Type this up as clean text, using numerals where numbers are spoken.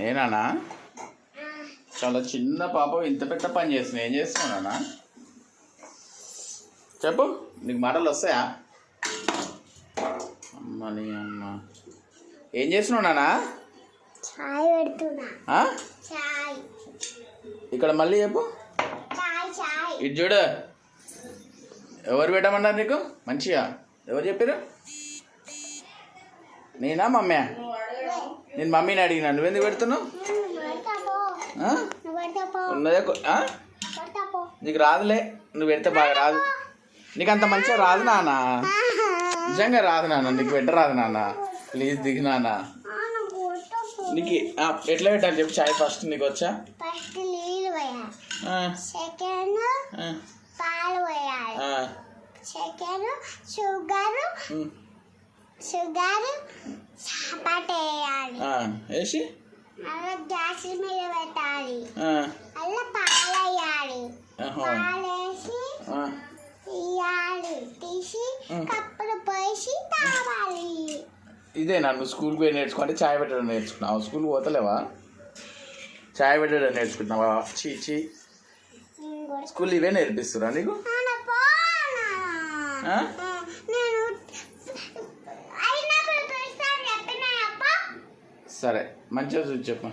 ఏనానా చాలా చిన్న పాప ఇంత పెద్ద పని చేస్తున్నా. ఏం చేస్తున్నానా చెప్పు, నీకు మాటలు వస్తాయా? అమ్మని అమ్మ, ఏం చేస్తున్నావు నానా? చాయ్ పెడుతున్నా. చాయ్ ఇక్కడ మళ్ళీ చెప్పు. చాయ్ ఇటు చూడు. ఎవరు పెట్టమన్నారు నీకు? మంచిగా ఎవరు చెప్పారు? నేనా మమ్మీ? నేను మమ్మీని అడిగినా, నువ్వెందుకు పెడుతున్నావు? ఉన్నదే నీకు రాదులే, నువ్వు పెడితే బాగా రాదు. నీకు అంత మంచిగా రాదు నాన్న, నిజంగా రాదు నాన్న. నీకు పెట్టరాదు నాన్న, ప్లీజ్ దిగు నాన్న. నీకు ఎట్లా పెట్టాలి చెప్పు చాయ్? ఫస్ట్ నీకు వచ్చా? ఫస్ట్ నీళ్ళు పోయాలి, సెకండ్ పాలు పోయాలి, సెకండ్ షుగర్ చాపాట వేయాలి, వేసి అలా గ్యాస్ మీద పెట్టాలి, అలా పాలు వేయాలి, పాలు వేసి తీయాలి, తీసి కప్పులు పోసి తాగాలి. ఇదే నన్ను స్కూల్కి పోయి నేర్చుకుంటే చాయ్ పెట్టడం నేర్చుకున్నావు. స్కూల్కి పోతలేవా? చాయ్ పెట్టడం నేర్చుకుంటున్నావా? చీ స్కూల్ ఇవే నేర్పిస్తురా నీకు? సరే మంచిగా చూసి చెప్పు.